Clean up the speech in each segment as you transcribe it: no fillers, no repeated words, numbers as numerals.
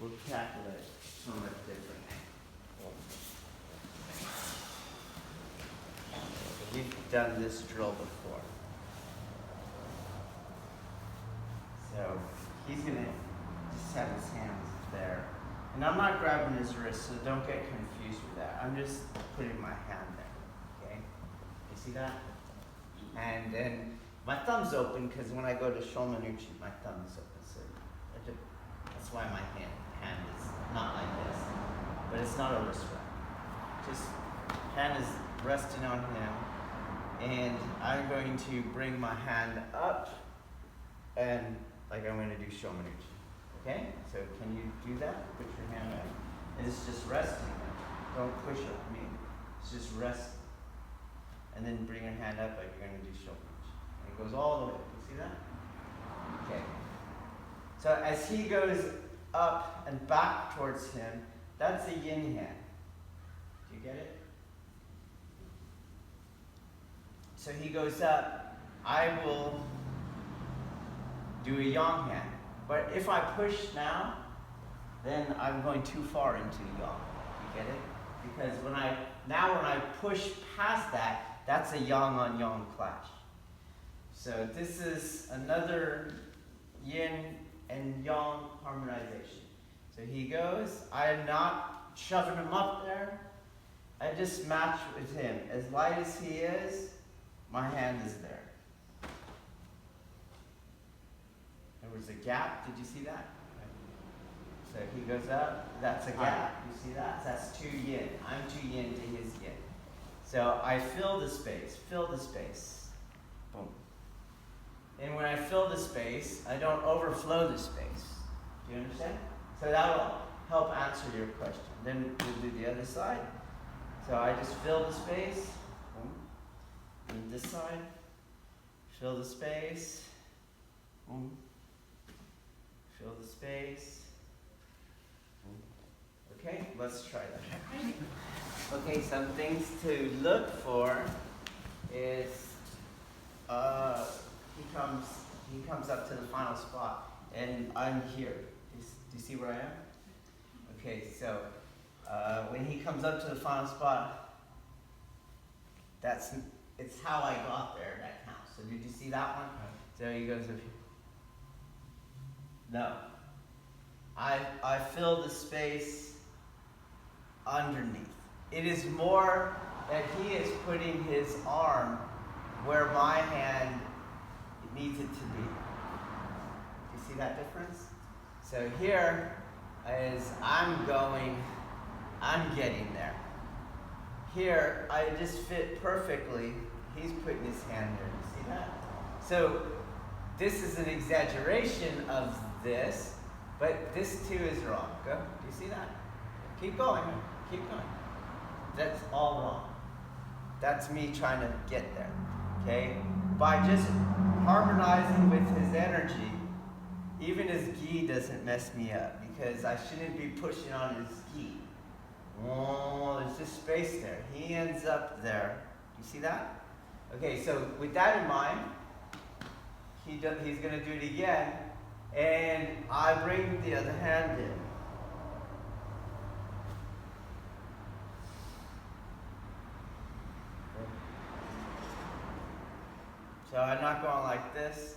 we'll tackle it somewhat different. We've done this drill before. So he's gonna just have his hands there. And I'm not grabbing his wrist, so don't get confused with that. I'm just putting my hand there, okay? You see that? And then my thumb's open because when I go to Shomenuchi, my thumb is open. So that's why my hand is not like this. But it's not a wrist wrap. Just hand is resting on him. And I'm going to bring my hand up and like I'm going to do Shomenuchi. Okay? So can you do that? Put your hand up. And it's just resting. Don't push it. It's just rest. And then bring your hand up like you're going to do Shomenuchi. And it goes all the way. You see that? Okay. So as he goes up and back towards him, that's a yin hand. Do you get it? So he goes up, I will do a yang hand. But if I push now, then I'm going too far into yang. You get it? Because when I push past that, that's a yang on yang clash. So this is another yin and yang harmonization. So he goes, I'm not shoving him up there. I just match with him. As light as he is, my hand is there. There was a gap. Did you see that? So he goes up. That's a gap. You see that? That's 2 yin. I'm 2 yin to his yin. So I fill the space. Fill the space. Boom. And when I fill the space, I don't overflow the space. Do you understand? So that will help answer your question. Then we'll do the other side. So I just fill the space. Boom. And this side, fill the space, boom. Fill the space, boom. Okay, let's try that. Okay, some things to look for is he comes up to the final spot, and I'm here. Do you see where I am? Okay, so when he comes up to the final spot, it's how I got there, that counts. So did you see that one? So he goes up here. No. I fill the space underneath. It is more that he is putting his arm where my hand needs it to be. Do you see that difference? So here is I'm getting there. Here, I just fit perfectly. He's putting his hand there. You see that? So this is an exaggeration of this, but this too is wrong. Go. Do you see that? Keep going. Keep going. That's all wrong. That's me trying to get there. Okay? By just harmonizing with his energy, even his gi doesn't mess me up because I shouldn't be pushing on his gi. Oh, there's just space there. He ends up there. You see that? Okay, so with that in mind, he's going to do it again, and I bring the other hand in. So I'm not going like this.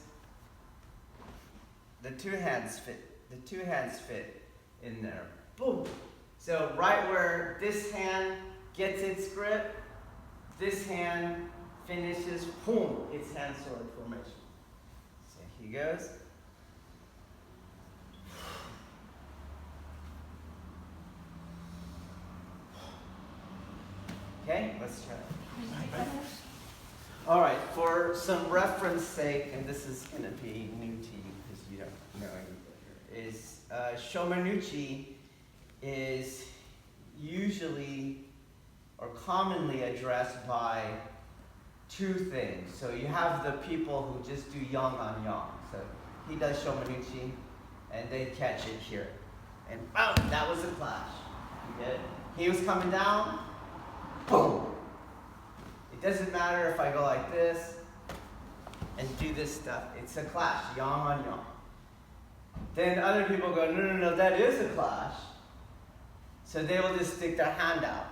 The two hands fit in there. Boom. So right where this hand gets its grip, this hand finishes, boom, it's hand sword formation. So he goes. Okay, let's try it. All right, for some reference sake, and this is going to be new to you because you don't know any better, is Shomenuchi is usually or commonly addressed by 2 things. So you have the people who just do yang on yang. So he does Shomenuchi, and they catch it here. And boom, that was a clash. You get it? He was coming down, boom. It doesn't matter if I go like this and do this stuff. It's a clash, yang on yang. Then other people go, no, that is a clash. So they will just stick their hand out.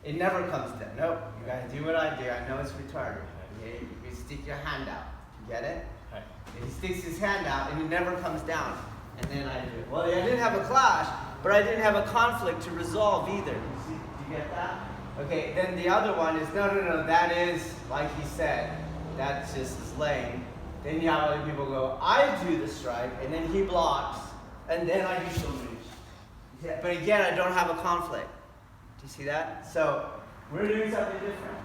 It never comes down. Nope, you gotta do what I do. I know it's retarded. Okay? You stick your hand out. You get it? Right. And he sticks his hand out and it never comes down. And then I do it. Well, I didn't have a clash, but I didn't have a conflict to resolve either. Do you get that? Okay, then the other one is, no, that is, like he said, that's just as lame. Then you have other people go, I do the strike, and then he blocks, and then I do Shomenuchi. Yeah, but again, I don't have a conflict. Do you see that? So, we're doing something different.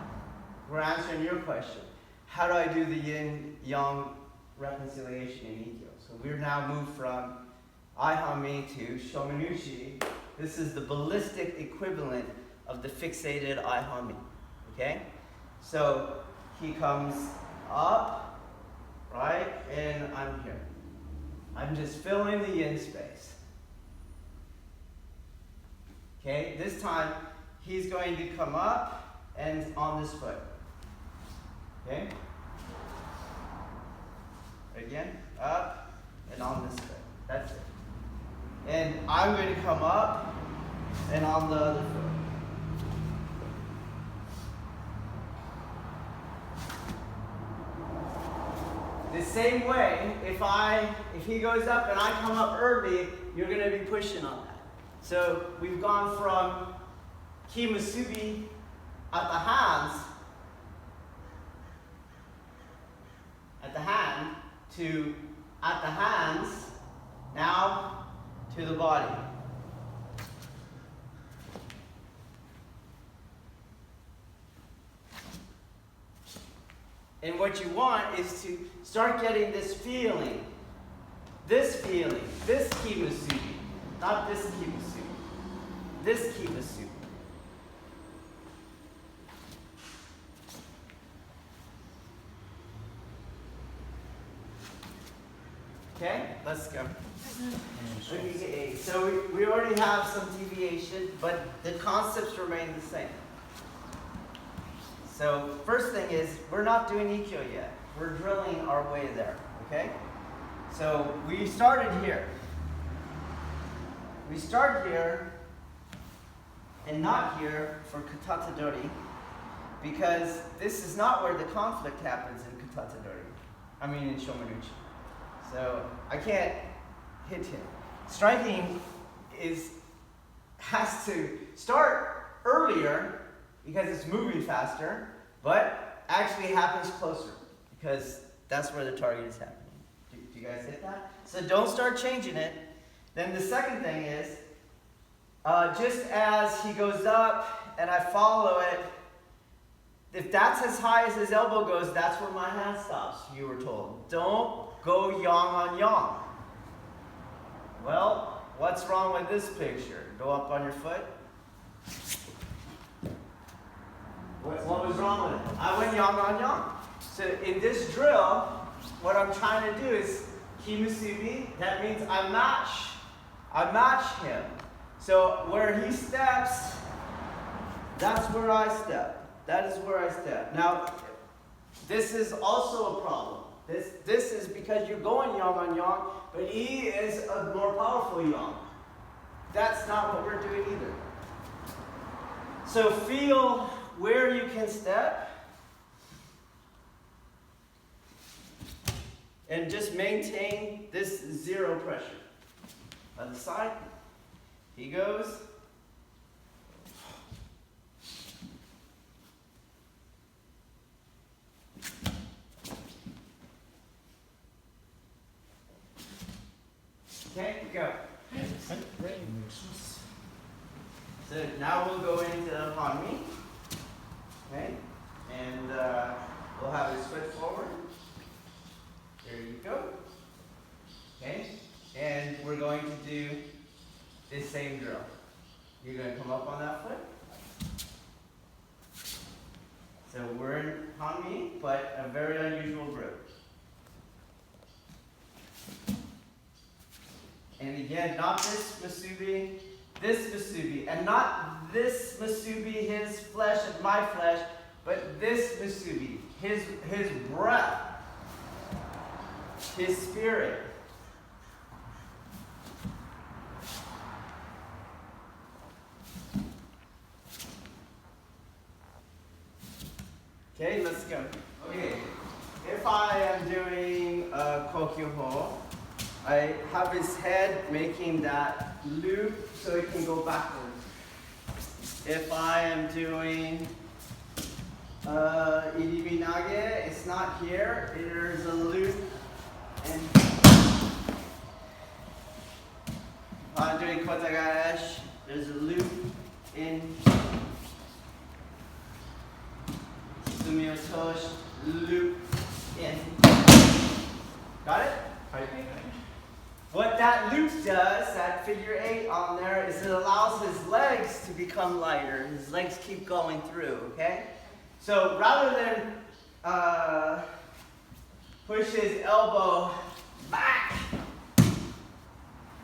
We're answering your question. How do I do the yin-yang reconciliation in Ikkyo? So we're now moved from Aihami to Shomenuchi. This is the ballistic equivalent of the fixated Aihami. Okay? So he comes up, right? And I'm here. I'm just filling the yin space. Okay? This time he's going to come up and on this foot. Okay? Again, up and on this foot. That's it. And I'm going to come up and on the other foot. The same way, if he goes up and I come up early, you're going to be pushing on that. So we've gone from Kimasubi at the hand to at the hands, now to the body. And what you want is to start getting this feeling, this kimasubi, not this kimasubi, this kimasubi. Okay, let's go. Okay, so we already have some deviation, but the concepts remain the same. So first thing is, we're not doing Ikkyo yet. We're drilling our way there, okay? So we started here. We started here and not here for katatadori, because this is not where the conflict happens in katatadori. In Shomenuchi. So I can't hit him. Striking has to start earlier because it's moving faster, but actually happens closer because that's where the target is happening. Do you guys hit that? So don't start changing it. Then the second thing is, just as he goes up and I follow it, if that's as high as his elbow goes, that's where my hand stops, you were told. Don't go yang on yang. Well, what's wrong with this picture? Go up on your foot. What was wrong with it? I went yang on yang. So in this drill, what I'm trying to do is kimasubi. That means I match him. So where he steps, that's where I step. That is where I step. Now, this is also a problem. This is because you're going yang on yang, but he is a more powerful yang. That's not what we're doing either. So feel where you can step and just maintain this zero pressure. Other side, he goes. Okay, go. So now we'll go into upon me. Okay, and we'll have his foot forward. There you go. Okay, and we're going to do this same drill. You're going to come up on that foot. So we're in Hanmi, but a very unusual grip. And again, not this masubi, and not this masubi, his flesh and my flesh, but this masubi, his breath, his spirit. Okay, let's go. Okay, if I am doing a kokyu-ho, I have his head making that loop so it can go backwards. If I am doing iribi nage, it's not here. There's a loop, and if I'm doing kotagaeshi, there's a loop in sumiotoshi, loop in. Got it? What that loop does, that figure 8 on there, is it allows his legs to become lighter. His legs keep going through, okay? So rather than push his elbow back,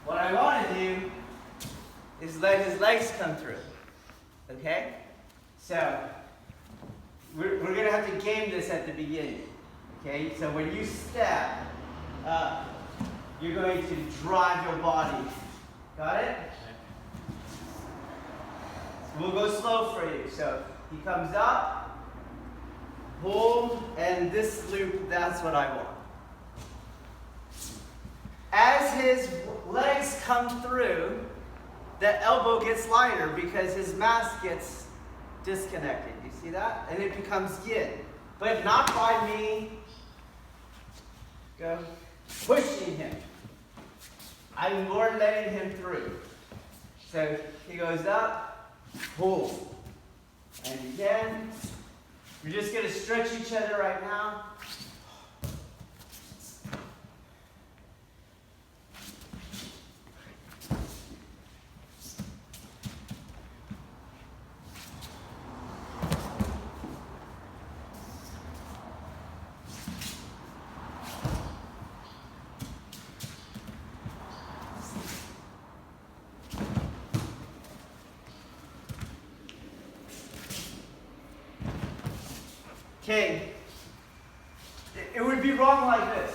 what I want to do is let his legs come through, okay? So we're going to have to game this at the beginning, okay? So when you step up, you're going to drive your body. Got it? We'll go slow for you. So he comes up, hold, and this loop, that's what I want. As his legs come through, the elbow gets lighter because his mass gets disconnected. You see that? And it becomes yin. But not by me pushing him. I'm more letting him through. So he goes up, pull. And again, we're just going to stretch each other right now. Okay, it would be wrong like this.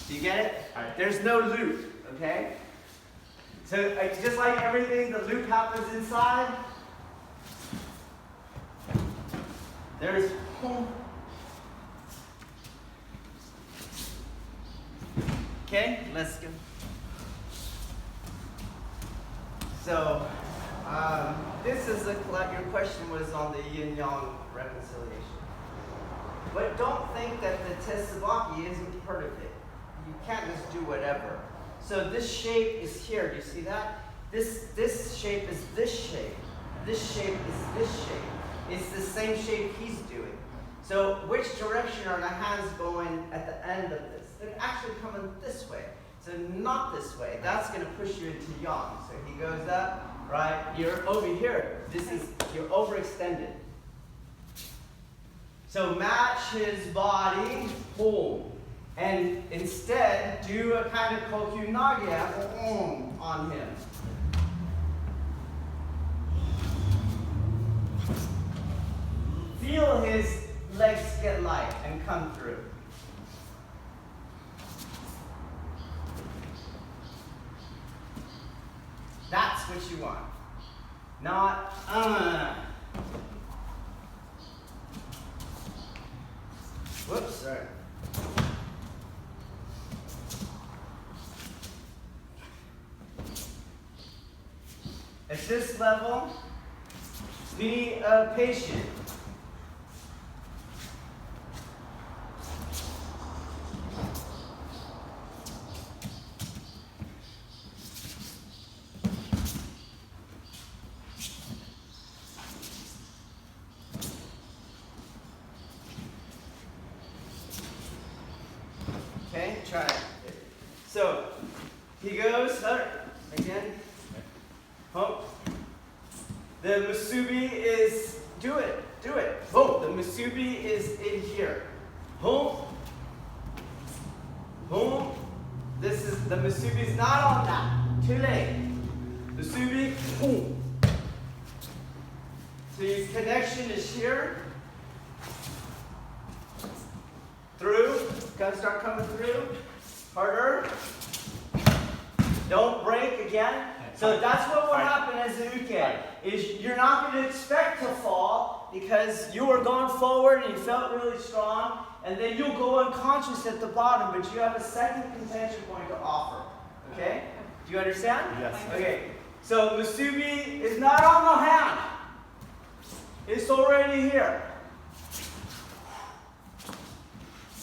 Do you get it? There's no loop, okay? So just like everything, the loop happens inside. There's okay, let's go. So, this is your question was on the yin-yang reconciliation. But don't think that the Tetsubaki isn't part of it. You can't just do whatever. So this shape is here, do you see that? This shape is this shape. This shape is this shape. It's the same shape he's doing. So which direction are the hands going at the end of this? They're actually coming this way. So not this way. That's going to push you into yang. So he goes up, right? You're over here. You're overextended. So match his body, hold. And instead, do a kind of kokyu nage on him. Feel his legs get light and come through. That's what you want. Not, Whoops, sorry. At this level, be patient. Okay, try it. So, he goes, again, home. The musubi is, do it. Boom, the musubi is in here. Boom. Boom. The musubi is not on that. Too late. Musubi, boom. So his connection is here. Through. Gotta start coming through. Harder. Don't break again. So that's what will happen as an uke. Is you're not going to expect to fall because you were going forward and you felt really strong, and then you'll go unconscious at the bottom, but you have a second contention point to offer. Okay? Do you understand? Yes. Okay. So musubi is not on the hand. It's already here.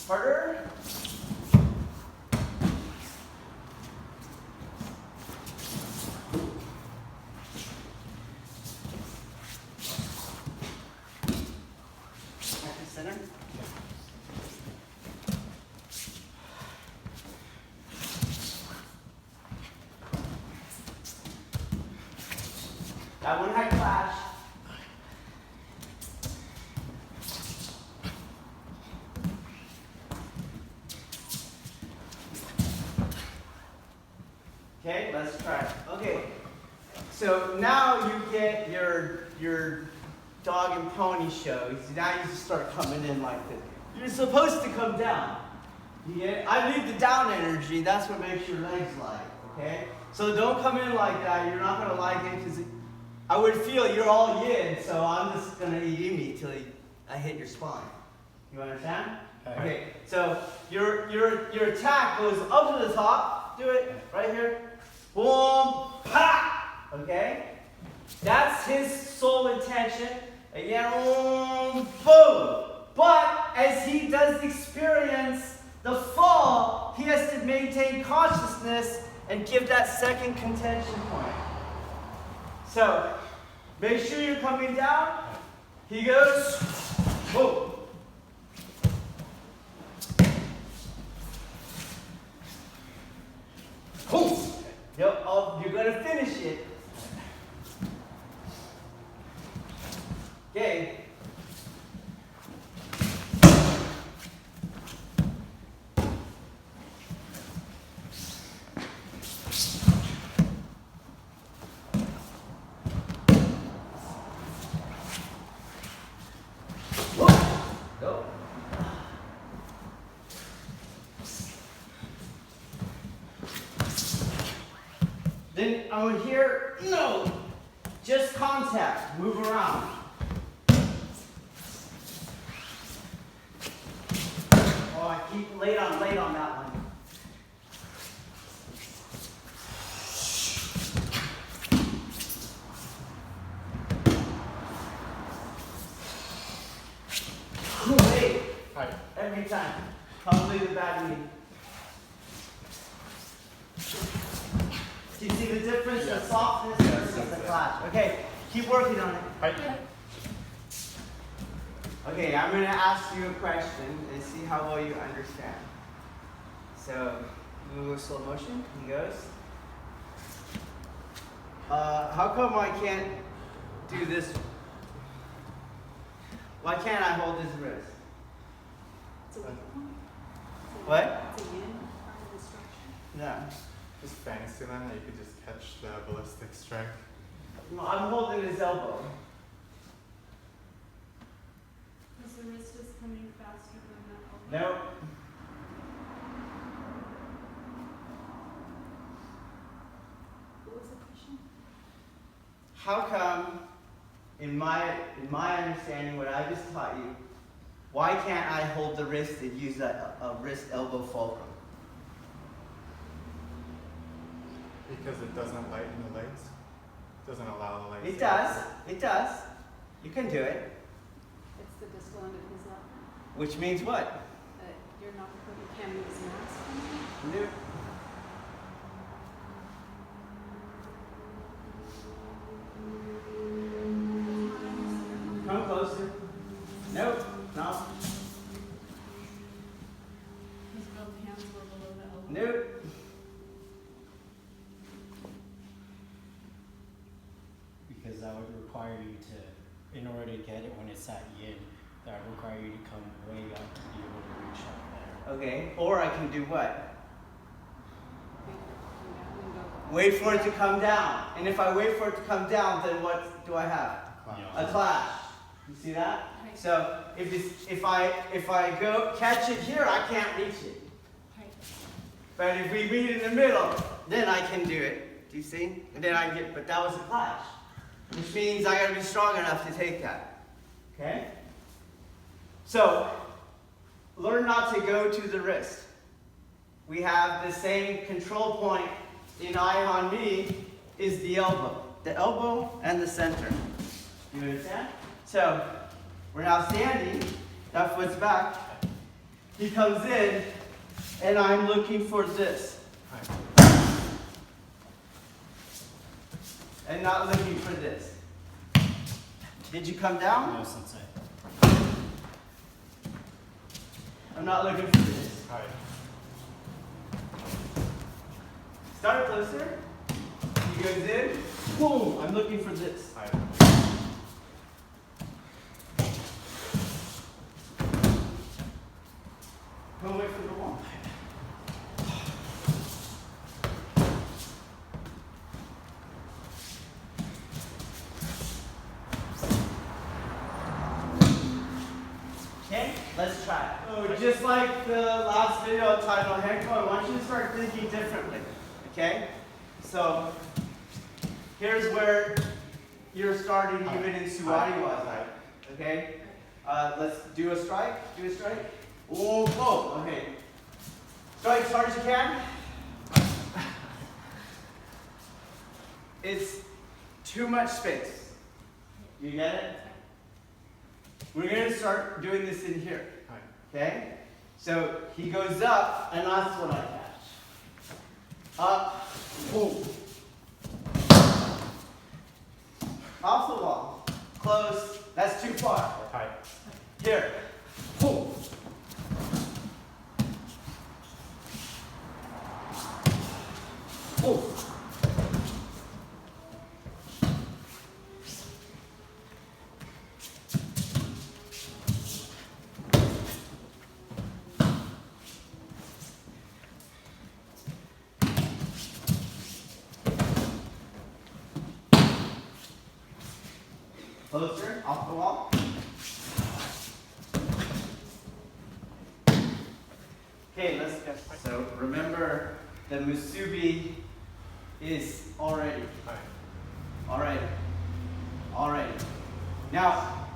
Harder. Center. That one had clash. Okay, let's try it. Okay, so now you get your dog and pony show. Now you just start coming in like this. You're supposed to come down. You get it? I need the down energy. That's what makes your legs light. Okay? So don't come in like that. You're not gonna like it because I would feel you're all yin. So I'm just gonna eat me till I hit your spine. You understand? Okay. So your attack goes up to the top. Do it right here. Boom, pa. Okay. That's his sole intention. Again, boom. But as he does experience the fall, he has to maintain consciousness and give that second contention point. So, make sure you're coming down. He goes, boom. Boom. Yep, you're going to finish it. Okay. Go. Then over here, no. Just contact. Move around. Oh, I keep late on that one. Wait. Hi. Every time. Probably the bad knee. Do you see the difference in softness versus the clash? Okay, keep working on it. Hi. Okay, I'm going to ask you a question and see how well you understand. So, move slow motion. He goes. How come I can't do this? Why can't I hold his wrist? It's a weak one. What? It's a yin part of the structure. No. Just fancy then that you could just catch the ballistic strike. No, I'm holding his elbow. Because the wrist is coming faster than that elbow. Nope. What was the question? How come, in my understanding, what I just taught you, why can't I hold the wrist and use a wrist elbow fulcrum? Because it doesn't lighten the legs. Doesn't allow the legs. It does. It does. You can do it. It's the distal end of his elbow. Which means what? That you're not, you can't move his mass from Nope. it. Come closer. Nope. No. His both hands were below the elbow. Nope. Because that would require you to, in order to get it when it's at yin, that would require you to come way up to be able to reach up there. Okay. Or I can do what? Come down and go. Wait for it to come down. And if I wait for it to come down, then what do I have? Yeah. A clash. You see that? Right. So if I go catch it here, I can't reach it. Right. But if we meet in the middle, then I can do it. Do you see? And then I get. But that was a clash, which means I gotta be strong enough to take that. Okay. So learn not to go to the wrist. We have the same control point in I on me is the elbow and the center. You understand? So we're now standing, that foot's back. He comes in, and I'm looking for this. And not looking for this. Did you come down? No, sensei. I'm not looking for this. Start closer. He goes in. Boom! I'm looking for this. Don't wait for the wall. Okay, let's try it. Oh, just like the last video titled Henko, I want you to start thinking differently. Okay? So, here's where you're starting even in Suwari Waza. Okay? Let's do a strike. Do a strike. Oh, whoa. Okay. Strike as hard as you can. It's too much space. You get it? We're going to start doing this in here. Okay? So he goes up, and that's what I catch. Up, boom. Off the wall. Close. That's too far. Here. Boom. Boom. Closer, off the wall. Okay, let's go. So remember, the musubi is already. Already. Now,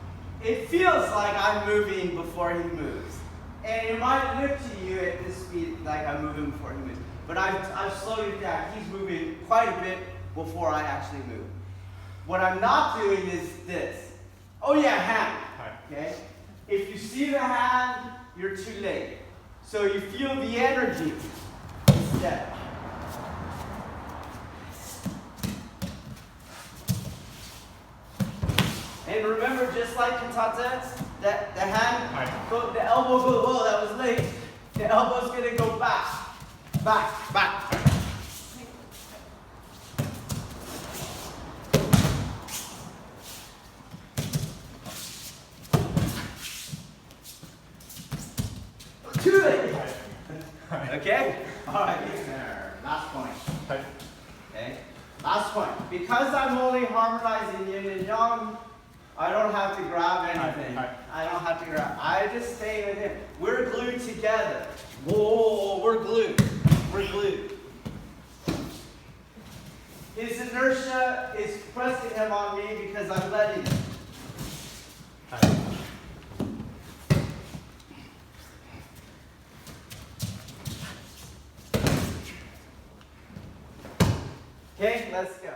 it feels like I'm moving before he moves. And it might look to you at this speed like I'm moving before he moves. But I've slowed it down. He's moving quite a bit before I actually move. What I'm not doing is this. Oh yeah, hand. Okay? If you see the hand, you're too late. So you feel the energy instead. And remember, just like Katatets, that the hand, the elbow goes, whoa, that was late. The elbow's gonna go back. Back. Too late. Okay? Alright, last point. Okay? Last point. Because I'm only harmonizing yin and yang, I don't have to grab anything. I don't have to grab. I just stay with him. We're glued together. Whoa, we're glued. We're glued. His inertia is pressing him on me because I'm letting him. Okay, let's go.